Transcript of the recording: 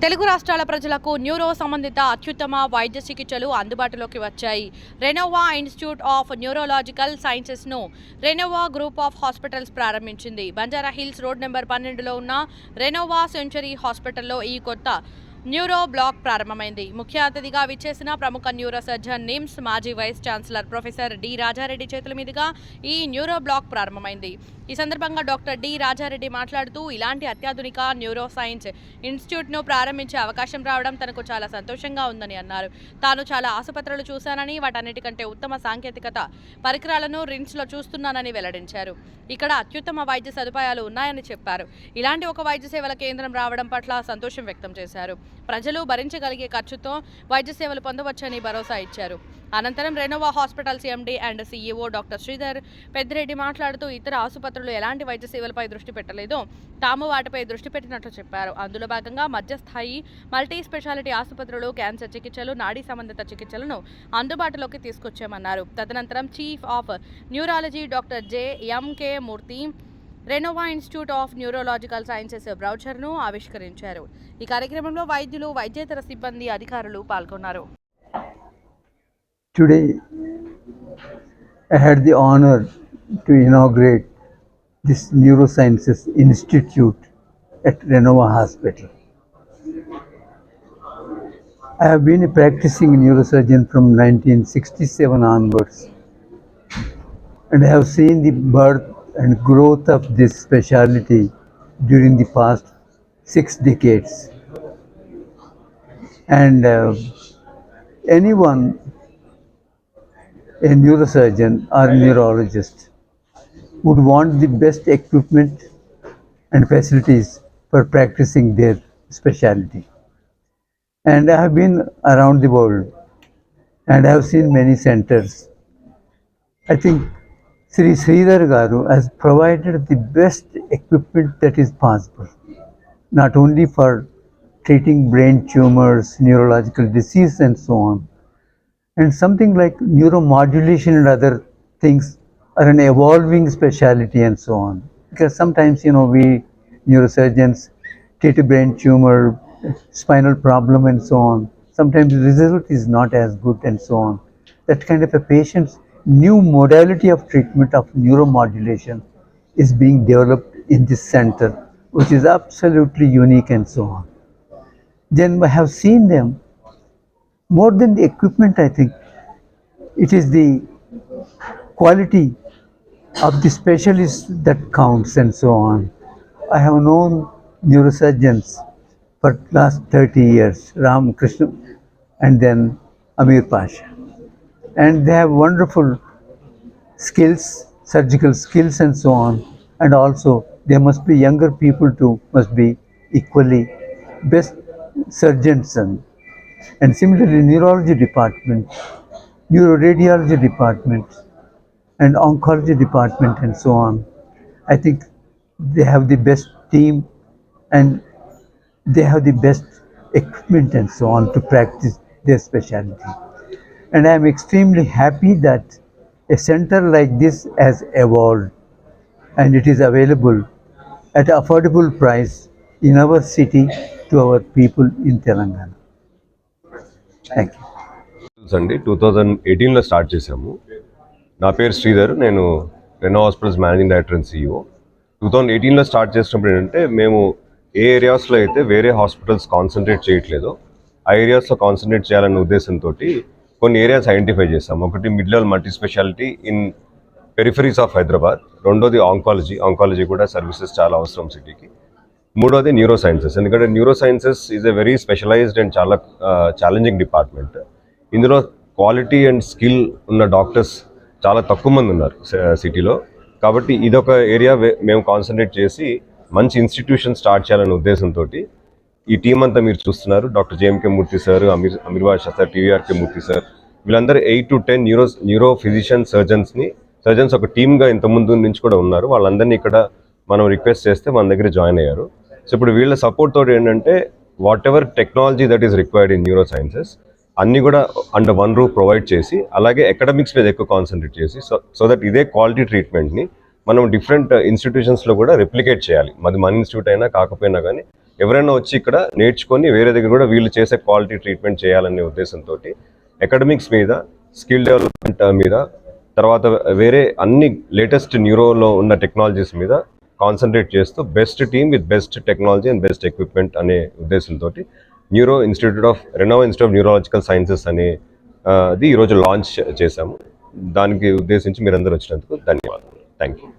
తెలుగు రాష్ట్రాల ప్రజలకు న్యూరో సంబంధిత అత్యుత్తమ వైద్య చికిత్సలు అందుబాటులోకి వచ్చాయి. రెనోవా ఇన్స్టిట్యూట్ ఆఫ్ న్యూరోలాజికల్ సైన్సెస్ను రెనోవా గ్రూప్ ఆఫ్ హాస్పిటల్స్ ప్రారంభించింది. బంజారా హిల్స్ రోడ్ నెంబర్ 12లో ఉన్న రెనోవా సెంచరీ హాస్పిటల్లో ఈ కొత్త న్యూరో బ్లాక్ ప్రారంభమైంది. ముఖ్య అతిథిగా విచ్చేసిన ప్రముఖ న్యూరో సర్జన్ నిమ్స్ మాజీ vice chancellor professor D Rajareddy చేతుల మీదుగా ఈ న్యూరో బ్లాక్ ప్రారంభమైంది. ఈ సందర్భంగా డాక్టర్ డి రాజారెడ్డి మాట్లాడుతూ ఇలాంటి అత్యాధునిక న్యూరో సైన్స్ ఇన్స్టిట్యూట్ను ప్రారంభించే అవకాశం రావడం తనకు చాలా సంతోషంగా ఉందని అన్నారు. తాను చాలా ఆసుపత్రులు చూశానని, వాటన్నిటికంటే ఉత్తమ సాంకేతికత పరికరాలను రిమ్స్లో చూస్తున్నానని వెల్లడించారు. ఇక్కడ అత్యుత్తమ వైద్య సదుపాయాలు ఉన్నాయని చెప్పారు. ఇలాంటి ఒక వైద్య సేవల కేంద్రం రావడం పట్ల సంతోషం వ్యక్తం చేశారు. ప్రజలు భరించగలిగే ఖర్చుతో వైద్య సేవలు పొందవచ్చని భరోసా ఇచ్చారు. అనంతరం Renova hospitals MD and CEO doctor Sridhar Peddireddy మాట్లాడుతూ ఇతర ఆసుపత్రులు ఎలాంటి వైద్య సేవలపై దృష్టి పెట్టలేదో తాము వాటిపై దృష్టి పెట్టినట్లు చెప్పారు. అందులో భాగంగా మధ్యస్థాయి మల్టీ స్పెషాలిటీ ఆసుపత్రులు క్యాన్సర్ చికిత్సలు, నాడీ సంబంధిత చికిత్సలను అందుబాటులోకి తీసుకొచ్చామన్నారు. తదనంతరం chief of neurology doctor J M K. Murthy Renova institute of neurological sciences బ్రౌచర్ను ఆవిష్కరించారు. ఈ కార్యక్రమంలో వైద్యులు, వైద్యేతర సిబ్బంది, అధికారులు పాల్గొన్నారు. Today, I had the honor to inaugurate this Neurosciences Institute at Renova Hospital. I have been a practicing neurosurgeon from 1967 onwards, and I have seen the birth and growth of this specialty during the past 6 decades. And anyone, a neurosurgeon or a neurologist, would want the best equipment and facilities for practicing their specialty. And I have been around the world and I have seen many centers. I think Sri Sridhar Garu has provided the best equipment that is possible, not only for treating brain tumors, neurological disease and so on, and something like neuromodulation and other things are an evolving specialty and so on. Because sometimes, we neurosurgeons treat a brain tumor, spinal problem and so on. Sometimes the result is not as good and so on. That kind of a patient's new modality of treatment of neuromodulation is being developed in this center, which is absolutely unique and so on. Then I have seen them. More than the equipment, I think it is the quality of the specialists that counts and so on. I have known neurosurgeons for last 30 years, Ram Krishna and then Amir Pasha. And they have wonderful skills, surgical skills and so on. And also there must be younger people too, must be equally best surgeons. And similarly, neurology department, neuroradiology department, and oncology department and so on. I think they have the best team and they have the best equipment and so on to practice their specialty. And I am extremely happy that a center like this has evolved and it is available at affordable price in our city to our people in Telangana. Thank you. అండి 2018లో start చేశాము. నా పేరు శ్రీధర్, నేను Reno hospitals managing director and CEO. 2018లో start చేసినప్పుడు ఏంటంటే మేము ఏ ఏరియాస్లో అయితే వేరే హాస్పిటల్స్ కాన్సన్ట్రేట్ చేయట్లేదో ఆ ఏరియాస్లో కాన్సన్ట్రేట్ చేయాలన్న ఉద్దేశంతో కొన్ని ఏరియాస్ ఐడెంటిఫై చేస్తాము. ఒకటి mid level multi speciality in peripheries of Hyderabad, రెండోది ఆంకాలజీ కూడా సర్వీసెస్ చాలా అవసరం సిటీకి, మూడోది న్యూరో సైన్సెస్. ఎందుకంటే neuro sciences is a very specialized and చాలా ఛాలెంజింగ్ డిపార్ట్మెంట్. ఇందులో క్వాలిటీ అండ్ స్కిల్ ఉన్న డాక్టర్స్ చాలా తక్కువ మంది ఉన్నారు సిటీలో. కాబట్టి ఇదొక ఏరియా మేము కాన్సన్ట్రేట్ చేసి మంచి ఇన్స్టిట్యూషన్ స్టార్ట్ చేయాలనే ఉద్దేశంతో ఈ టీం అంతా మీరు చూస్తున్నారు. Doctor J M K. మూర్తి సార్, అమీర్ బాషా సార్, టీవీఆర్కే మూర్తి సార్, వీళ్ళందరూ 8 to 10 న్యూరో ఫిజిషియన్ సర్జన్స్ ఒక టీమ్గా ఇంతకుముందు నుంచి కూడా ఉన్నారు. వాళ్ళందరినీ ఇక్కడ మనం రిక్వెస్ట్ చేస్తే మన దగ్గర జాయిన్ అయ్యారు. సో ఇప్పుడు వీళ్ళ సపోర్ట్ తోటి ఏంటంటే what ever technology that is required in neuro sciences అన్నీ కూడా అండర్ వన్ రూఫ్ ప్రొవైడ్ చేసి, అలాగే అకాడమిక్స్ మీద ఎక్కువ కాన్సన్ట్రేట్ చేసి సో దట్ ఇదే క్వాలిటీ ట్రీట్మెంట్ని మనం డిఫరెంట్ ఇన్స్టిట్యూషన్స్లో కూడా రెప్లికేట్ చేయాలి. మన ఇన్స్టిట్యూట్ అయినా కాకపోయినా కానీ ఎవరైనా వచ్చి ఇక్కడ నేర్చుకొని వేరే దగ్గర కూడా వీళ్ళు చేసే క్వాలిటీ ట్రీట్మెంట్ చేయాలనే ఉద్దేశంతో అకాడమిక్స్ మీద, స్కిల్ డెవలప్మెంట్ మీద, తర్వాత వేరే అన్ని లేటెస్ట్ న్యూరోలో ఉన్న టెక్నాలజీస్ మీద కాన్సన్ట్రేట్ చేస్తూ best team with best technology and best equipment అనే ఉద్దేశంతో Renova institute of neurological sciences అనే అది ఈరోజు లాంచ్ చేశాము. దానికి ఉద్దేశించి మీరందరూ వచ్చినందుకు ధన్యవాదాలు. Thank you.